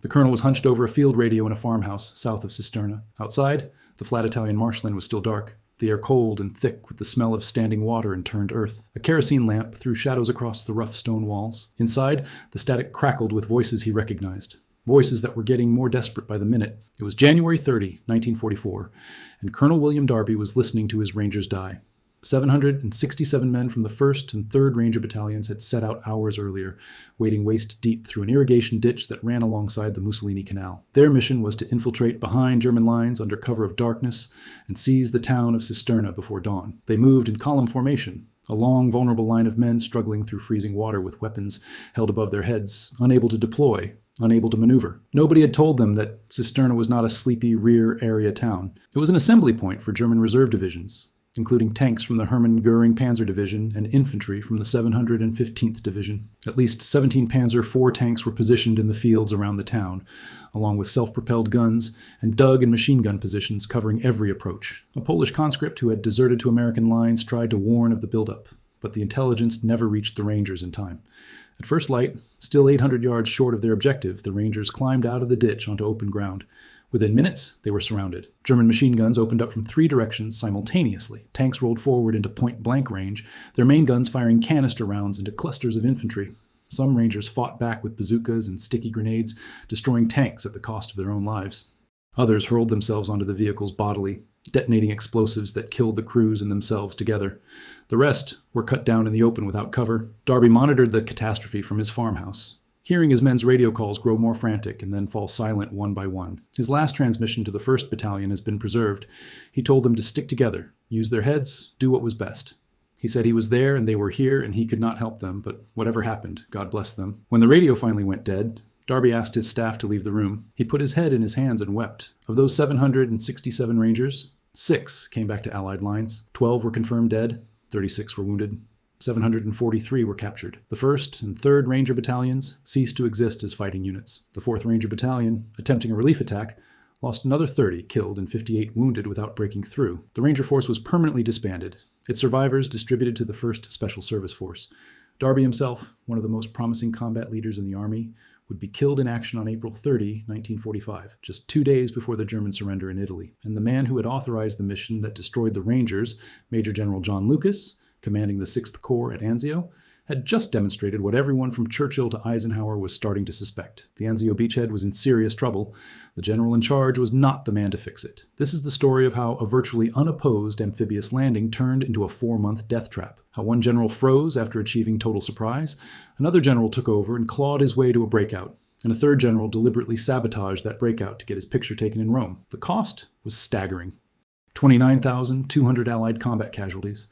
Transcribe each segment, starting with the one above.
The colonel was hunched over a field radio in a farmhouse south of Cisterna. Outside, the flat Italian marshland was still dark, the air cold and thick with the smell of standing water and turned earth. A kerosene lamp threw shadows across the rough stone walls. Inside, the static crackled with voices he recognized. Voices that were getting more desperate by the minute. It was January 30, 1944, and Colonel William Darby was listening to his Rangers die. 767 men from the 1st and 3rd Ranger Battalions had set out hours earlier, wading waist deep through an irrigation ditch that ran alongside the Mussolini Canal. Their mission was to infiltrate behind German lines under cover of darkness and seize the town of Cisterna before dawn. They moved in column formation, a long, vulnerable line of men struggling through freezing water with weapons held above their heads, unable to deploy, unable to maneuver. Nobody had told them that Cisterna was not a sleepy rear area town. It was an assembly point for German reserve divisions, including tanks from the Hermann Göring Panzer Division and infantry from the 715th Division. At least 17 Panzer IV tanks were positioned in the fields around the town, along with self-propelled guns and dug and machine gun positions covering every approach. A Polish conscript who had deserted to American lines tried to warn of the buildup, but the intelligence never reached the Rangers in time. At first light, still 800 yards short of their objective, the Rangers climbed out of the ditch onto open ground. Within minutes, they were surrounded. German machine guns opened up from 3 directions simultaneously. Tanks rolled forward into point-blank range, their main guns firing canister rounds into clusters of infantry. Some Rangers fought back with bazookas and sticky grenades, destroying tanks at the cost of their own lives. Others hurled themselves onto the vehicles bodily, detonating explosives that killed the crews and themselves together. The rest were cut down in the open without cover. Darby monitored the catastrophe from his farmhouse, hearing his men's radio calls grow more frantic and then fall silent one by one. His last transmission to the 1st Battalion has been preserved. He told them to stick together, use their heads, do what was best. He said he was there and they were here and he could not help them, but whatever happened, God bless them. When the radio finally went dead, Darby asked his staff to leave the room. He put his head in his hands and wept. Of those 767 Rangers, 6 came back to Allied lines. 12 were confirmed dead, 36 were wounded. 743 were captured. The 1st and 3rd Ranger Battalions ceased to exist as fighting units. The 4th Ranger Battalion, attempting a relief attack, lost another 30 killed and 58 wounded without breaking through. The Ranger Force was permanently disbanded, its survivors distributed to the 1st Special Service Force. Darby himself, one of the most promising combat leaders in the Army, would be killed in action on April 30, 1945, just 2 days before the German surrender in Italy. And the man who had authorized the mission that destroyed the Rangers, Major General John Lucas, commanding the 6th Corps at Anzio, had just demonstrated what everyone from Churchill to Eisenhower was starting to suspect. The Anzio beachhead was in serious trouble. The general in charge was not the man to fix it. This is the story of how a virtually unopposed amphibious landing turned into a 4-month death trap. How one general froze after achieving total surprise, another general took over and clawed his way to a breakout, and a 3rd general deliberately sabotaged that breakout to get his picture taken in Rome. The cost was staggering. 29,200 Allied combat casualties,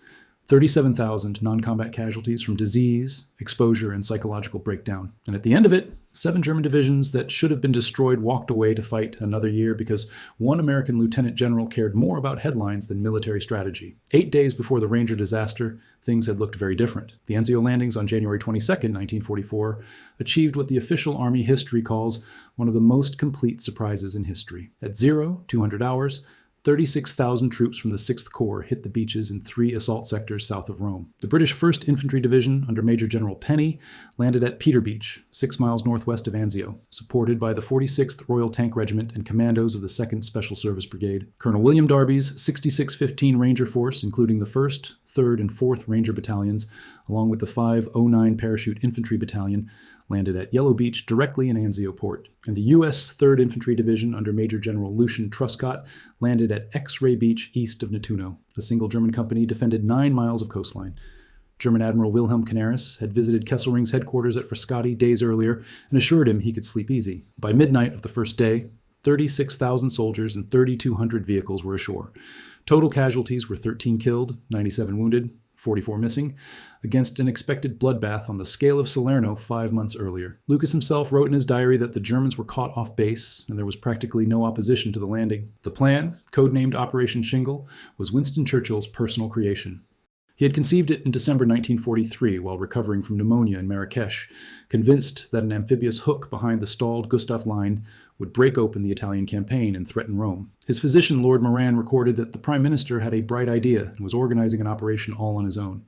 37,000 non-combat casualties from disease, exposure, and psychological breakdown. And at the end of it, 7 German divisions that should have been destroyed walked away to fight another year because one American lieutenant general cared more about headlines than military strategy. 8 days before the Ranger disaster, things had looked very different. The Anzio landings on January 22, 1944, achieved what the official Army history calls one of the most complete surprises in history. At 200 hours, 36,000 troops from the 6th Corps hit the beaches in 3 assault sectors south of Rome. The British 1st Infantry Division under Major General Penny landed at Peter Beach, 6 miles northwest of Anzio, supported by the 46th Royal Tank Regiment and commandos of the 2nd Special Service Brigade. Colonel William Darby's 6615 Ranger Force, including the 1st, 3rd, and 4th Ranger Battalions, along with the 509 Parachute Infantry Battalion, landed at Yellow Beach directly in Anzio Port, and the U.S. 3rd Infantry Division under Major General Lucian Truscott landed at X-Ray Beach east of Nettuno. A single German company defended 9 miles of coastline. German Admiral Wilhelm Canaris had visited Kesselring's headquarters at Frascati days earlier and assured him he could sleep easy. By midnight of the first day, 36,000 soldiers and 3,200 vehicles were ashore. Total casualties were 13 killed, 97 wounded, 44 missing, against an expected bloodbath on the scale of Salerno 5 months earlier. Lucas himself wrote in his diary that the Germans were caught off base and there was practically no opposition to the landing. The plan, codenamed Operation Shingle, was Winston Churchill's personal creation. He had conceived it in December 1943 while recovering from pneumonia in Marrakesh, convinced that an amphibious hook behind the stalled Gustav line would break open the Italian campaign and threaten Rome. His physician, Lord Moran, recorded that the Prime Minister had a bright idea and was organizing an operation all on his own.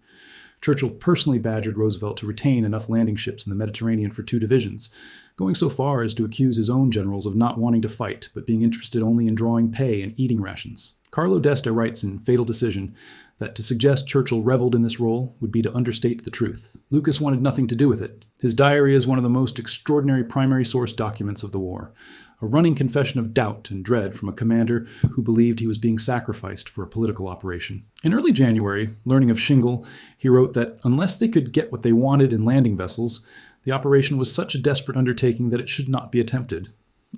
Churchill personally badgered Roosevelt to retain enough landing ships in the Mediterranean for 2 divisions, going so far as to accuse his own generals of not wanting to fight, but being interested only in drawing pay and eating rations. Carlo d'Este writes in Fatal Decision that to suggest Churchill reveled in this role would be to understate the truth. Lucas wanted nothing to do with it. His diary is one of the most extraordinary primary source documents of the war, a running confession of doubt and dread from a commander who believed he was being sacrificed for a political operation. In early January, learning of Shingle, he wrote that unless they could get what they wanted in landing vessels, the operation was such a desperate undertaking that it should not be attempted.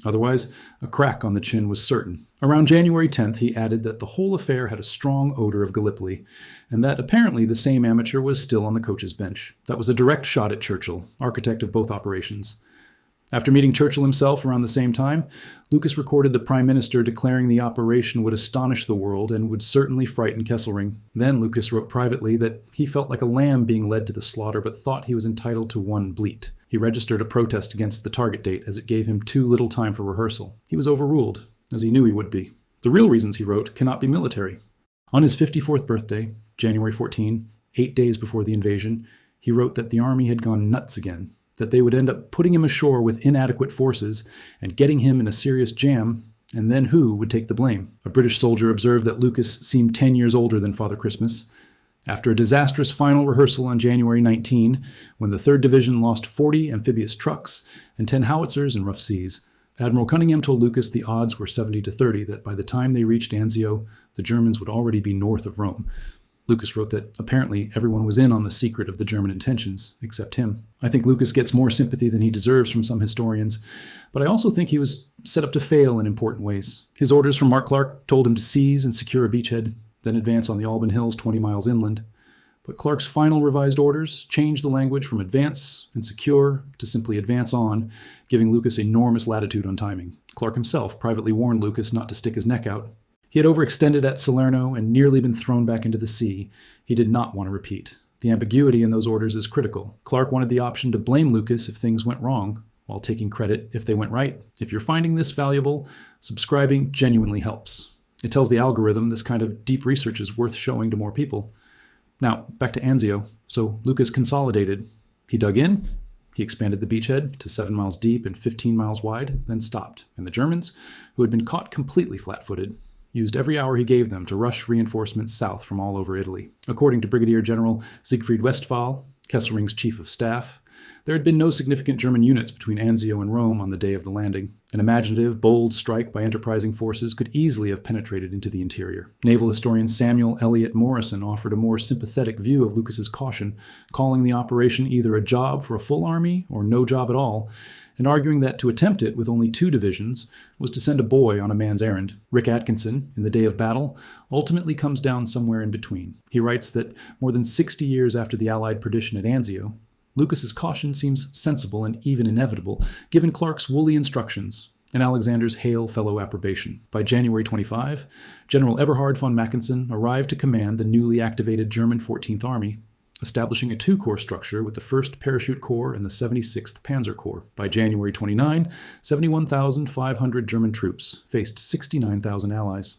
Otherwise, a crack on the chin was certain. Around January 10th, he added that the whole affair had a strong odor of Gallipoli, and that apparently the same amateur was still on the coach's bench. That was a direct shot at Churchill, architect of both operations. After meeting Churchill himself around the same time, Lucas recorded the Prime Minister declaring the operation would astonish the world and would certainly frighten Kesselring. Then Lucas wrote privately that he felt like a lamb being led to the slaughter but thought he was entitled to one bleat. He registered a protest against the target date as it gave him too little time for rehearsal. He was overruled, as he knew he would be. The real reasons, he wrote, cannot be military. On his 54th birthday, January 14, 8 days before the invasion, he wrote that the army had gone nuts again, that they would end up putting him ashore with inadequate forces and getting him in a serious jam, and then who would take the blame? A British soldier observed that Lucas seemed 10 years older than Father Christmas. After a disastrous final rehearsal on January 19, when the 3rd Division lost 40 amphibious trucks and 10 howitzers in rough seas, Admiral Cunningham told Lucas the odds were 70-30 that by the time they reached Anzio, the Germans would already be north of Rome. Lucas wrote that apparently everyone was in on the secret of the German intentions, except him. I think Lucas gets more sympathy than he deserves from some historians, but I also think he was set up to fail in important ways. His orders from Mark Clark told him to seize and secure a beachhead, then advance on the Alban Hills 20 miles inland. But Clark's final revised orders changed the language from advance and secure to simply advance on, giving Lucas enormous latitude on timing. Clark himself privately warned Lucas not to stick his neck out. He had overextended at Salerno and nearly been thrown back into the sea. He did not want to repeat. The ambiguity in those orders is critical. Clark wanted the option to blame Lucas if things went wrong, while taking credit if they went right. If you're finding this valuable, subscribing genuinely helps. It tells the algorithm this kind of deep research is worth showing to more people. Now, back to Anzio. So Lucas consolidated. He dug in, he expanded the beachhead to 7 miles deep and 15 miles wide, then stopped. And the Germans, who had been caught completely flat-footed, used every hour he gave them to rush reinforcements south from all over Italy. According to Brigadier General Siegfried Westphal, Kesselring's chief of staff, there had been no significant German units between Anzio and Rome on the day of the landing. An imaginative, bold strike by enterprising forces could easily have penetrated into the interior. Naval historian Samuel Eliot Morrison offered a more sympathetic view of Lucas's caution, calling the operation either a job for a full army or no job at all, and arguing that to attempt it with only 2 divisions was to send a boy on a man's errand. Rick Atkinson, in The Day of Battle, ultimately comes down somewhere in between. He writes that more than 60 years after the Allied perdition at Anzio, Lucas's caution seems sensible and even inevitable, given Clark's woolly instructions and Alexander's hail fellow approbation. By January 25, General Eberhard von Mackensen arrived to command the newly activated German 14th Army, establishing a 2-corps structure with the 1st Parachute Corps and the 76th Panzer Corps. By January 29, 71,500 German troops faced 69,000 Allies.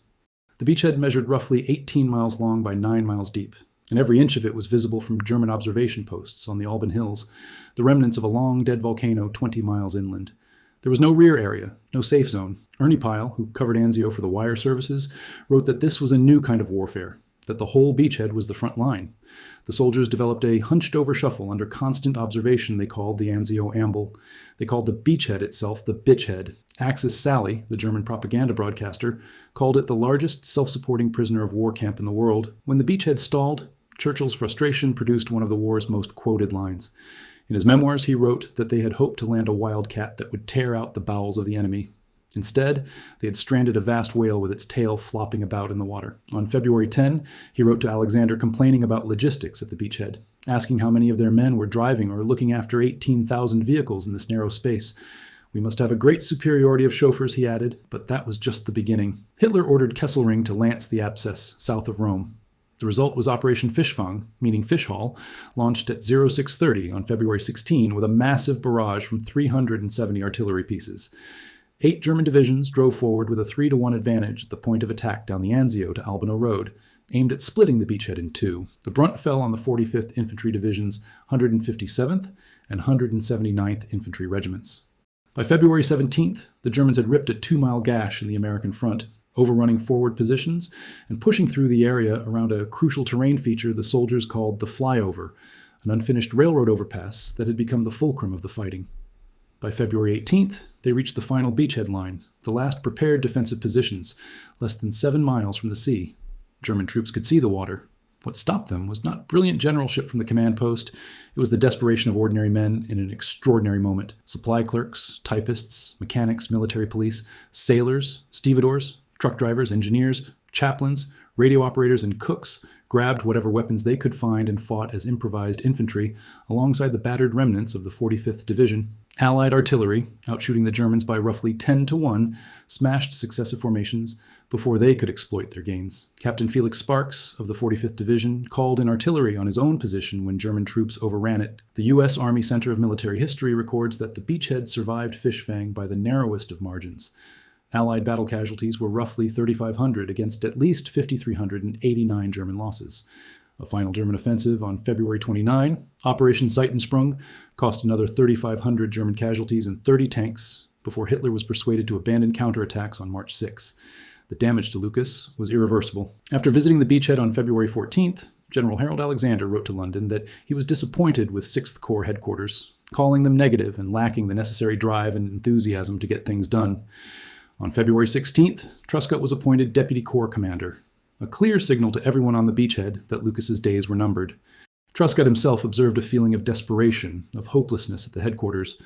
The beachhead measured roughly 18 miles long by 9 miles deep, and every inch of it was visible from German observation posts on the Alban Hills, the remnants of a long dead volcano 20 miles inland. There was no rear area, no safe zone. Ernie Pyle, who covered Anzio for the wire services, wrote that this was a new kind of warfare, that the whole beachhead was the front line. The soldiers developed a hunched-over shuffle under constant observation they called the Anzio Amble. They called the beachhead itself the bitchhead. Axis Sally, the German propaganda broadcaster, called it the largest self-supporting prisoner of war camp in the world. When the beachhead stalled, Churchill's frustration produced one of the war's most quoted lines. In his memoirs, he wrote that they had hoped to land a wildcat that would tear out the bowels of the enemy. Instead, they had stranded a vast whale with its tail flopping about in the water. On February 10, he wrote to Alexander complaining about logistics at the beachhead, asking how many of their men were driving or looking after 18,000 vehicles in this narrow space. We must have a great superiority of chauffeurs, he added, but that was just the beginning. Hitler ordered Kesselring to lance the abscess south of Rome. The result was Operation Fischfang, meaning fish haul, launched at 0630 on February 16 with a massive barrage from 370 artillery pieces. 8 German divisions drove forward with a 3-to-1 advantage at the point of attack down the Anzio to Albano Road, aimed at splitting the beachhead in two. The brunt fell on the 45th Infantry Division's 157th and 179th Infantry Regiments. By February 17th, the Germans had ripped a 2-mile gash in the American front, overrunning forward positions and pushing through the area around a crucial terrain feature the soldiers called the flyover, an unfinished railroad overpass that had become the fulcrum of the fighting. By February 18th, they reached the final beachhead line, the last prepared defensive positions, less than 7 miles from the sea. German troops could see the water. What stopped them was not brilliant generalship from the command post. It was the desperation of ordinary men in an extraordinary moment. Supply clerks, typists, mechanics, military police, sailors, stevedores, truck drivers, engineers, chaplains, radio operators, and cooks grabbed whatever weapons they could find and fought as improvised infantry alongside the battered remnants of the 45th Division. Allied artillery, outshooting the Germans by roughly 10-1, smashed successive formations before they could exploit their gains. Captain Felix Sparks of the 45th Division called in artillery on his own position when German troops overran it. The U.S. Army Center of Military History records that the beachhead survived Fishfang by the narrowest of margins. Allied battle casualties were roughly 3,500 against at least 5,389 German losses. A final German offensive on February 29, Operation Seitensprung, cost another 3,500 German casualties and 30 tanks before Hitler was persuaded to abandon counterattacks on March 6. The damage to Lucas was irreversible. After visiting the beachhead on February 14th, General Harold Alexander wrote to London that he was disappointed with 6th Corps headquarters, calling them negative and lacking the necessary drive and enthusiasm to get things done. On February 16th, Truscott was appointed Deputy Corps Commander, a clear signal to everyone on the beachhead that Lucas's days were numbered. Truscott himself observed a feeling of desperation, of hopelessness at the headquarters.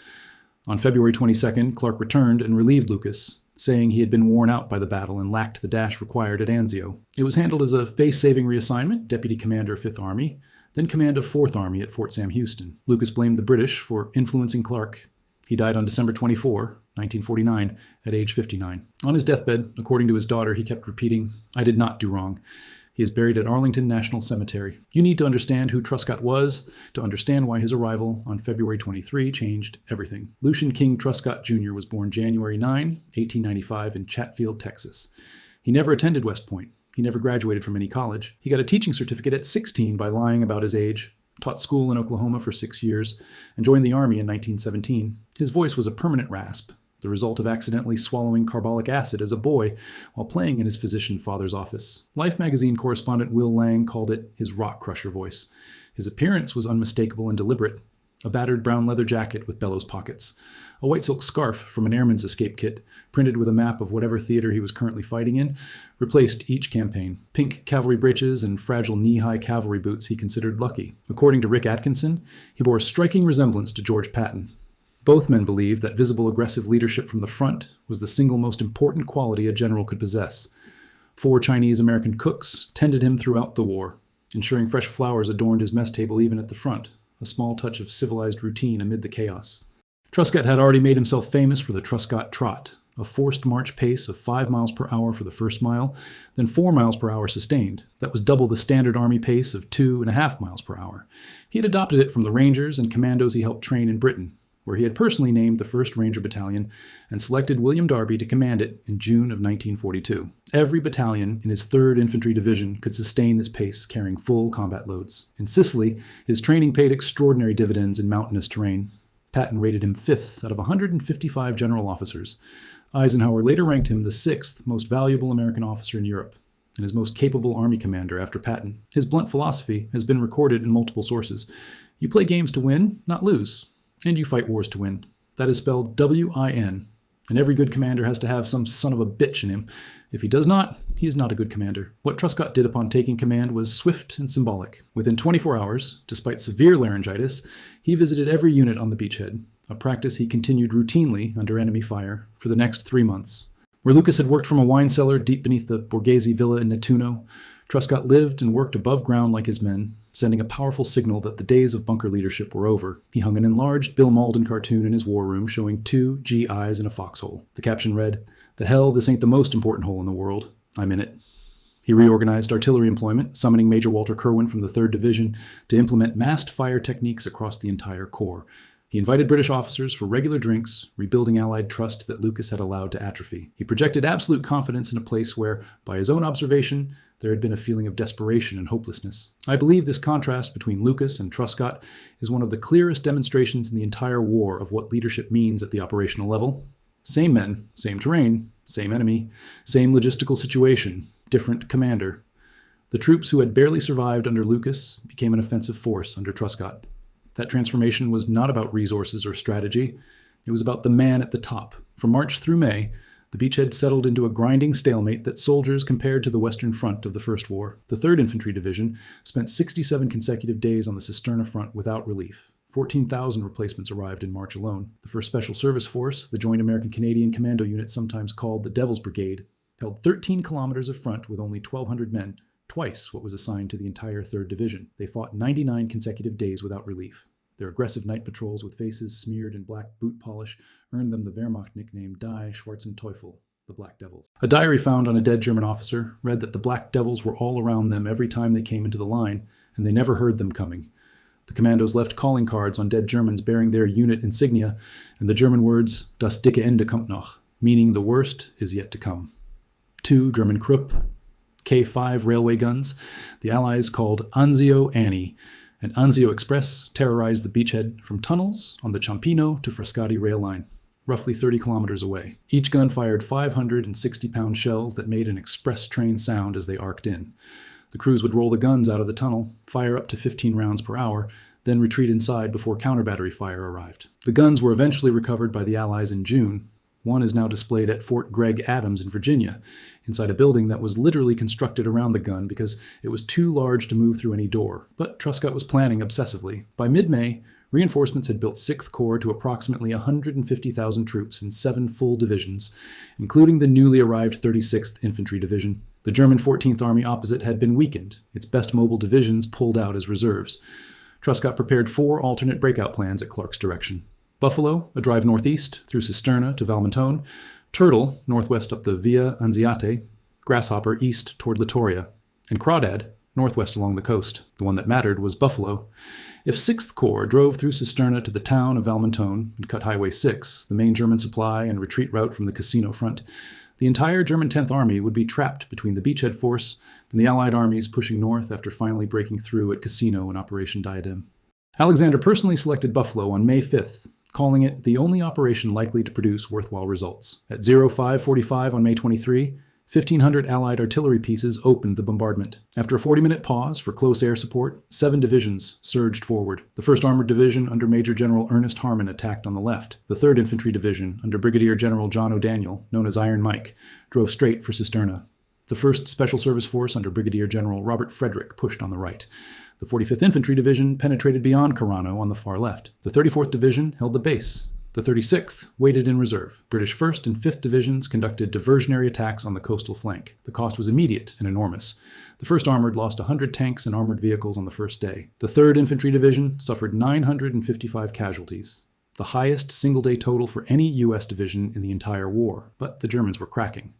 On February 22nd, Clark returned and relieved Lucas, saying he had been worn out by the battle and lacked the dash required at Anzio. It was handled as a face-saving reassignment, Deputy Commander of 5th Army, then Command of 4th Army at Fort Sam Houston. Lucas blamed the British for influencing Clark. He died on December 24, 1949, at age 59. On his deathbed, according to his daughter, he kept repeating, "I did not do wrong." He is buried at Arlington National Cemetery. You need to understand who Truscott was to understand why his arrival on February 23 changed everything. Lucian King Truscott Jr. was born January 9, 1895 in Chatfield, Texas. He never attended West Point. He never graduated from any college. He got a teaching certificate at 16 by lying about his age, taught school in Oklahoma for 6 years, and joined the Army in 1917. His voice was a permanent rasp, the result of accidentally swallowing carbolic acid as a boy while playing in his physician father's office. Life magazine correspondent Will Lang called it his rock crusher voice. His appearance was unmistakable and deliberate. A battered brown leather jacket with bellows pockets, a white silk scarf from an airman's escape kit, printed with a map of whatever theater he was currently fighting in, replaced each campaign. Pink cavalry breeches and fragile knee-high cavalry boots he considered lucky. According to Rick Atkinson, he bore a striking resemblance to George Patton. Both men believed that visible aggressive leadership from the front was the single most important quality a general could possess. 4 Chinese-American cooks tended him throughout the war, ensuring fresh flowers adorned his mess table even at the front, a small touch of civilized routine amid the chaos. Truscott had already made himself famous for the Truscott Trot, a forced march pace of 5 miles per hour for the first mile, then 4 miles per hour sustained. That was double the standard Army pace of 2.5 miles per hour. He had adopted it from the Rangers and commandos he helped train in Britain, where he had personally named the 1st Ranger Battalion and selected William Darby to command it in June of 1942. Every battalion in his 3rd Infantry Division could sustain this pace, carrying full combat loads. In Sicily, his training paid extraordinary dividends in mountainous terrain. Patton rated him 5th out of 155 general officers. Eisenhower later ranked him the 6th most valuable American officer in Europe, and his most capable Army commander after Patton. His blunt philosophy has been recorded in multiple sources. You play games to win, not lose. And you fight wars to win. That is spelled W-I-N. And every good commander has to have some son of a bitch in him. If he does not, he is not a good commander. What Truscott did upon taking command was swift and symbolic. Within 24 hours, despite severe laryngitis, he visited every unit on the beachhead, a practice he continued routinely under enemy fire for the next 3 months. Where Lucas had worked from a wine cellar deep beneath the Borghese villa in Nettuno, Truscott lived and worked above ground like his men, sending a powerful signal that the days of bunker leadership were over. He hung an enlarged Bill Malden cartoon in his war room showing 2 GIs in a foxhole. The caption read, "The hell, this ain't the most important hole in the world. I'm in it." He reorganized artillery employment, summoning Major Walter Kerwin from the 3rd Division to implement massed fire techniques across the entire Corps. He invited British officers for regular drinks, rebuilding Allied trust that Lucas had allowed to atrophy. He projected absolute confidence in a place where, by his own observation, There had been a feeling of desperation and hopelessness. I believe this contrast between Lucas and Truscott is one of the clearest demonstrations in the entire war of what leadership means at the operational level. Same men, same terrain, same enemy, same logistical situation, different commander. The troops who had barely survived under Lucas became an offensive force under Truscott. That transformation was not about resources or strategy. It was about the man at the top. From March through May, the beachhead settled into a grinding stalemate that soldiers compared to the Western Front of the First War. The 3rd Infantry Division spent 67 consecutive days on the Cisterna front without relief. 14,000 replacements arrived in March alone. The 1st Special Service Force, the Joint American-Canadian Commando Unit sometimes called the Devil's Brigade, held 13 kilometers of front with only 1,200 men, twice what was assigned to the entire 3rd Division. They fought 99 consecutive days without relief. Their aggressive night patrols with faces smeared in black boot polish earned them the Wehrmacht nickname Die Schwarzen Teufel, the Black Devils. A diary found on a dead German officer read that the Black Devils were all around them every time they came into the line, and they never heard them coming. The commandos left calling cards on dead Germans bearing their unit insignia and the German words Das dicke Ende kommt noch, meaning the worst is yet to come. 2 German Krupp K5 railway guns, the Allies called Anzio Annie, and Anzio Express terrorized the beachhead from tunnels on the Ciampino to Frascati rail line, roughly 30 kilometers away. Each gun fired 560-pound shells that made an express train sound as they arced in. The crews would roll the guns out of the tunnel, fire up to 15 rounds per hour, then retreat inside before counter-battery fire arrived. The guns were eventually recovered by the Allies in June. One is now displayed at Fort Gregg Adams in Virginia, inside a building that was literally constructed around the gun because it was too large to move through any door. But Truscott was planning obsessively. By mid-May, reinforcements had built 6th Corps to approximately 150,000 troops in 7 full divisions, including the newly arrived 36th Infantry Division. The German 14th Army opposite had been weakened, its best mobile divisions pulled out as reserves. Truscott prepared 4 alternate breakout plans at Clark's direction. Buffalo, a drive northeast through Cisterna to Valmontone, Turtle, northwest up the Via Anziate, Grasshopper east toward Latoria, and Crawdad, northwest along the coast. The one that mattered was Buffalo. If 6th Corps drove through Cisterna to the town of Valmontone and cut Highway 6, the main German supply and retreat route from the Casino front, the entire German 10th Army would be trapped between the beachhead force and the Allied armies pushing north after finally breaking through at Casino in Operation Diadem. Alexander personally selected Buffalo on May 5th, calling it the only operation likely to produce worthwhile results. At 05:45 on May 23, 1,500 Allied artillery pieces opened the bombardment. After a 40-minute pause for close air support, 7 divisions surged forward. The 1st Armored Division under Major General Ernest Harmon attacked on the left. The 3rd Infantry Division under Brigadier General John O'Daniel, known as Iron Mike, drove straight for Cisterna. The 1st Special Service Force under Brigadier General Robert Frederick pushed on the right. The 45th Infantry Division penetrated beyond Carano on the far left. The 34th Division held the base. The 36th waited in reserve. British 1st and 5th Divisions conducted diversionary attacks on the coastal flank. The cost was immediate and enormous. The 1st Armored lost 100 tanks and armored vehicles on the first day. The 3rd Infantry Division suffered 955 casualties, the highest single-day total for any U.S. division in the entire war, but the Germans were cracking.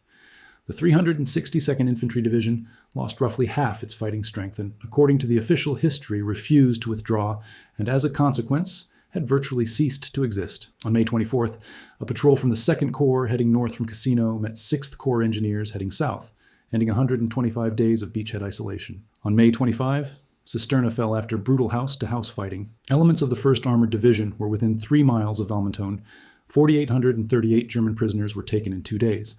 The 362nd Infantry Division lost roughly half its fighting strength and, according to the official history, refused to withdraw, and as a consequence, had virtually ceased to exist. On May 24th, a patrol from the 2nd Corps heading north from Casino met 6th Corps engineers heading south, ending 125 days of beachhead isolation. On May 25, Cisterna fell after brutal house-to-house fighting. Elements of the 1st Armored Division were within 3 miles of Valmontone. 4,838 German prisoners were taken in 2 days.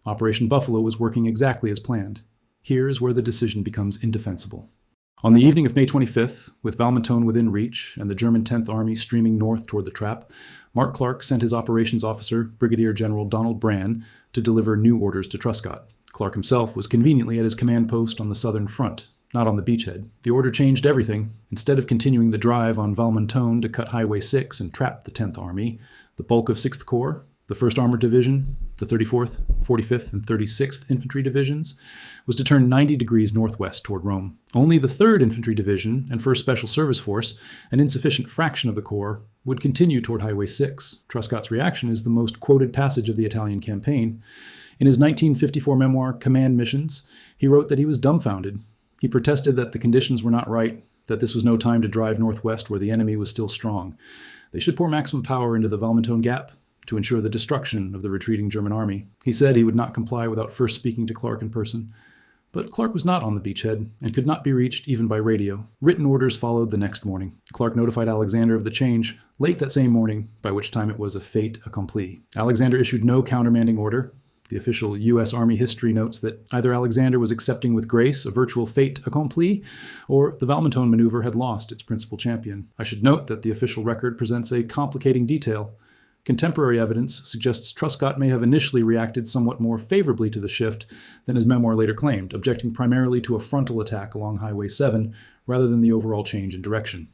Operation Buffalo was working exactly as planned. Here is where the decision becomes indefensible. On the evening of May 25th, with Valmontone within reach and the German 10th Army streaming north toward the trap, Mark Clark sent his operations officer, Brigadier General Donald Brann, to deliver new orders to Truscott. Clark himself was conveniently at his command post on the southern front, not on the beachhead. The order changed everything. Instead of continuing the drive on Valmontone to cut Highway 6 and trap the 10th Army, the bulk of 6th Corps, the 1st Armored Division, the 34th, 45th, and 36th Infantry Divisions, was to turn 90 degrees northwest toward Rome. Only the 3rd Infantry Division and 1st Special Service Force, an insufficient fraction of the Corps, would continue toward Highway 6. Truscott's reaction is the most quoted passage of the Italian campaign. In his 1954 memoir, Command Missions, he wrote that he was dumbfounded. He protested that the conditions were not right, that this was no time to drive northwest where the enemy was still strong. They should pour maximum power into the Valmontone Gap to ensure the destruction of the retreating German army. He said he would not comply without first speaking to Clark in person. But Clark was not on the beachhead and could not be reached even by radio. Written orders followed the next morning. Clark notified Alexander of the change late that same morning, by which time it was a fait accompli. Alexander issued no countermanding order. The official U.S. Army history notes that either Alexander was accepting with grace a virtual fait accompli, or the Valmontone maneuver had lost its principal champion. I should note that the official record presents a complicating detail. Contemporary evidence suggests Truscott may have initially reacted somewhat more favorably to the shift than his memoir later claimed, objecting primarily to a frontal attack along Highway 7 rather than the overall change in direction.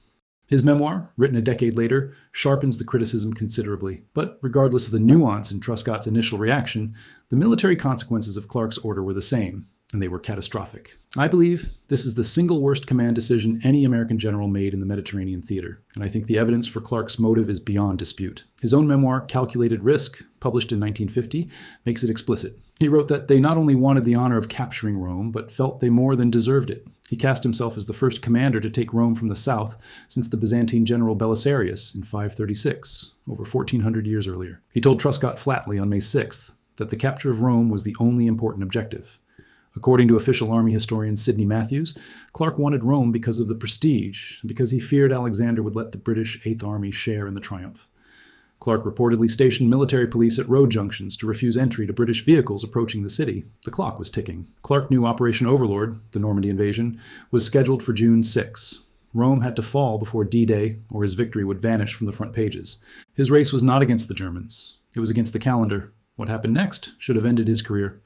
His memoir, written a decade later, sharpens the criticism considerably, but regardless of the nuance in Truscott's initial reaction, the military consequences of Clark's order were the same, and they were catastrophic. I believe this is the single worst command decision any American general made in the Mediterranean theater, and I think the evidence for Clark's motive is beyond dispute. His own memoir, Calculated Risk, published in 1950, makes it explicit. He wrote that they not only wanted the honor of capturing Rome, but felt they more than deserved it. He cast himself as the first commander to take Rome from the south since the Byzantine general Belisarius in 536, over 1,400 years earlier. He told Truscott flatly on May 6th that the capture of Rome was the only important objective. According to official army historian Sidney Matthews, Clark wanted Rome because of the prestige, and because he feared Alexander would let the British Eighth Army share in the triumph. Clark reportedly stationed military police at road junctions to refuse entry to British vehicles approaching the city. The clock was ticking. Clark knew Operation Overlord, the Normandy invasion, was scheduled for June 6. Rome had to fall before D-Day, or his victory would vanish from the front pages. His race was not against the Germans. It was against the calendar. What happened next should have ended his career.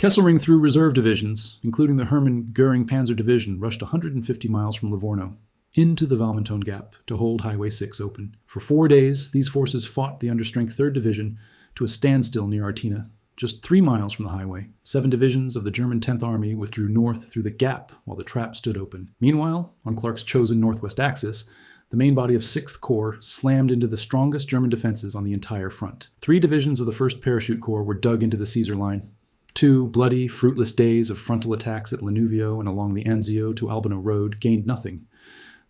Kesselring through reserve divisions, including the Hermann Göring Panzer Division, rushed 150 miles from Livorno into the Valmontone Gap to hold Highway 6 open. For 4 days, these forces fought the understrength 3rd Division to a standstill near Artina, just 3 miles from the highway. 7 divisions of the German 10th Army withdrew north through the gap while the trap stood open. Meanwhile, on Clark's chosen northwest axis, the main body of 6th Corps slammed into the strongest German defenses on the entire front. 3 divisions of the 1st Parachute Corps were dug into the Caesar Line. 2 bloody, fruitless days of frontal attacks at Lanuvio and along the Anzio to Albano Road gained nothing.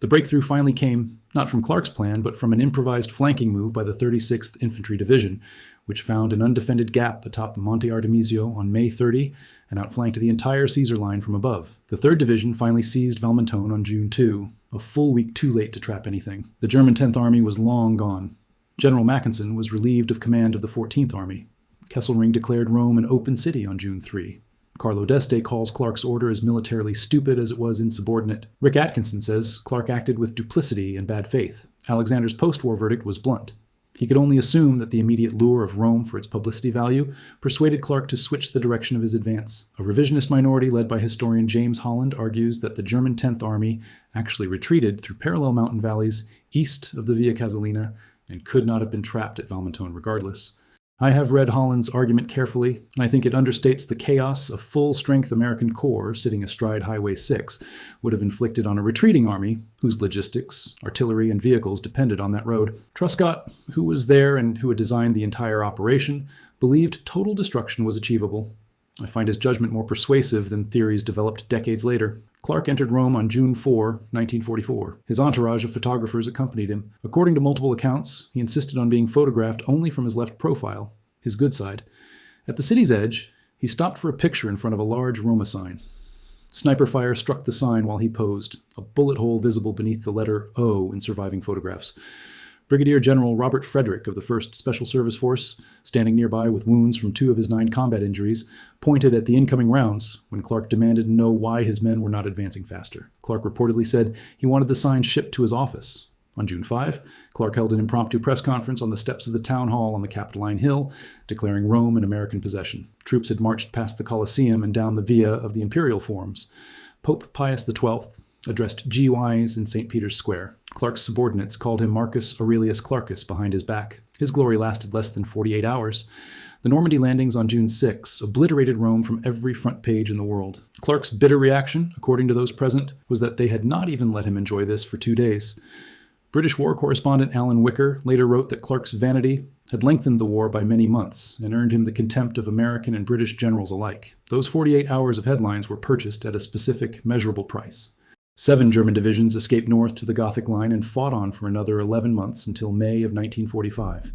The breakthrough finally came, not from Clark's plan, but from an improvised flanking move by the 36th Infantry Division, which found an undefended gap atop Monte Artemisia on May 30 and outflanked the entire Caesar Line from above. The 3rd Division finally seized Valmontone on June 2, a full week too late to trap anything. The German 10th Army was long gone. General Mackensen was relieved of command of the 14th Army. Kesselring declared Rome an open city on June 3. Carlo d'Este calls Clark's order as militarily stupid as it was insubordinate. Rick Atkinson says Clark acted with duplicity and bad faith. Alexander's post-war verdict was blunt. He could only assume that the immediate lure of Rome for its publicity value persuaded Clark to switch the direction of his advance. A revisionist minority led by historian James Holland argues that the German 10th Army actually retreated through parallel mountain valleys east of the Via Casalina and could not have been trapped at Valmontone regardless. I have read Holland's argument carefully, and I think it understates the chaos a full-strength American corps sitting astride Highway 6 would have inflicted on a retreating army whose logistics, artillery, and vehicles depended on that road. Truscott, who was there and who had designed the entire operation, believed total destruction was achievable. I find his judgment more persuasive than theories developed decades later. Clark entered Rome on June 4, 1944. His entourage of photographers accompanied him. According to multiple accounts, he insisted on being photographed only from his left profile, his good side. At the city's edge, he stopped for a picture in front of a large Roma sign. Sniper fire struck the sign while he posed, a bullet hole visible beneath the letter O in surviving photographs. Brigadier General Robert Frederick of the 1st Special Service Force, standing nearby with wounds from 2 of his 9 combat injuries, pointed at the incoming rounds when Clark demanded to know why his men were not advancing faster. Clark reportedly said he wanted the sign shipped to his office. On June 5, Clark held an impromptu press conference on the steps of the town hall on the Capitoline Hill, declaring Rome an American possession. Troops had marched past the Colosseum and down the Via of the Imperial Forms. Pope Pius XII addressed GUIs in St. Peter's Square. Clark's subordinates called him Marcus Aurelius Clarkus behind his back. His glory lasted less than 48 hours. The Normandy landings on June 6 obliterated Rome from every front page in the world. Clark's bitter reaction, according to those present, was that they had not even let him enjoy this for 2 days. British war correspondent Alan Wicker later wrote that Clark's vanity had lengthened the war by many months and earned him the contempt of American and British generals alike. Those 48 hours of headlines were purchased at a specific, measurable price. 7 German divisions escaped north to the Gothic Line and fought on for another 11 months until May of 1945.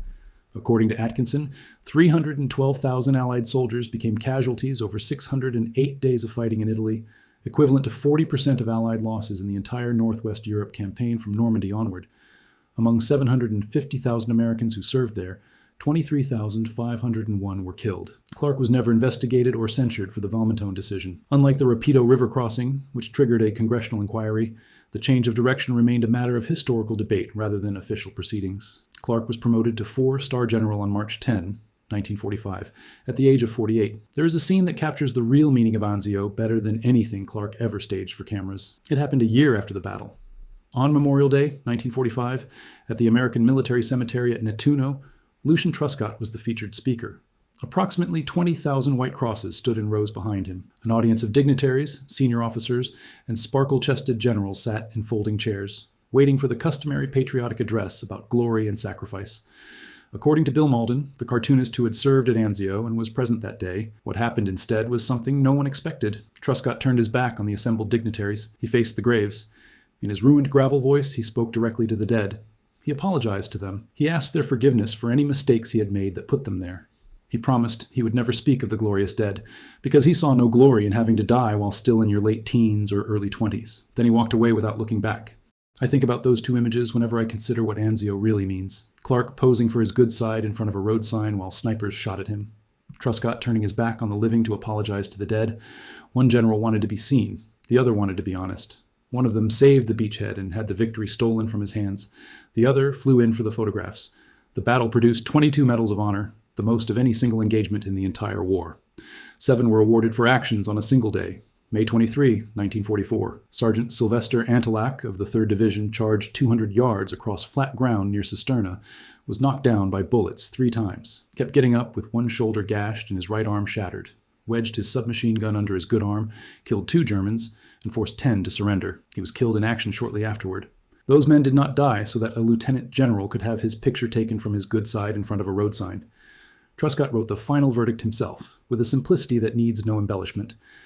According to Atkinson, 312,000 Allied soldiers became casualties over 608 days of fighting in Italy, equivalent to 40% of Allied losses in the entire Northwest Europe campaign from Normandy onward. Among 750,000 Americans who served there, 23,501 were killed. Clark was never investigated or censured for the Valmontone decision. Unlike the Rapido River crossing, which triggered a congressional inquiry, the change of direction remained a matter of historical debate rather than official proceedings. Clark was promoted to 4-star general on March 10, 1945, at the age of 48. There is a scene that captures the real meaning of Anzio better than anything Clark ever staged for cameras. It happened a year after the battle. On Memorial Day, 1945, at the American Military Cemetery at Nettuno, Lucian Truscott was the featured speaker. Approximately 20,000 white crosses stood in rows behind him. An audience of dignitaries, senior officers, and sparkle-chested generals sat in folding chairs, waiting for the customary patriotic address about glory and sacrifice. According to Bill Malden, the cartoonist who had served at Anzio and was present that day, what happened instead was something no one expected. Truscott turned his back on the assembled dignitaries. He faced the graves. In his ruined gravel voice, he spoke directly to the dead. He apologized to them. He asked their forgiveness for any mistakes he had made that put them there. He promised he would never speak of the glorious dead, because he saw no glory in having to die while still in your late teens or early 20s. Then he walked away without looking back. I think about those two images whenever I consider what Anzio really means. Clark posing for his good side in front of a road sign while snipers shot at him. Truscott turning his back on the living to apologize to the dead. One general wanted to be seen. The other wanted to be honest. One of them saved the beachhead and had the victory stolen from his hands. The other flew in for the photographs. The battle produced 22 medals of honor, the most of any single engagement in the entire war. 7 were awarded for actions on a single day. May 23, 1944. Sergeant Sylvester Antillac of the 3rd Division charged 200 yards across flat ground near Cisterna, was knocked down by bullets 3 times, kept getting up with one shoulder gashed and his right arm shattered, wedged his submachine gun under his good arm, killed 2 Germans, and forced 10 to surrender. He was killed in action shortly afterward. Those men did not die so that a lieutenant general could have his picture taken from his good side in front of a road sign. Truscott wrote the final verdict himself, with a simplicity that needs no embellishment.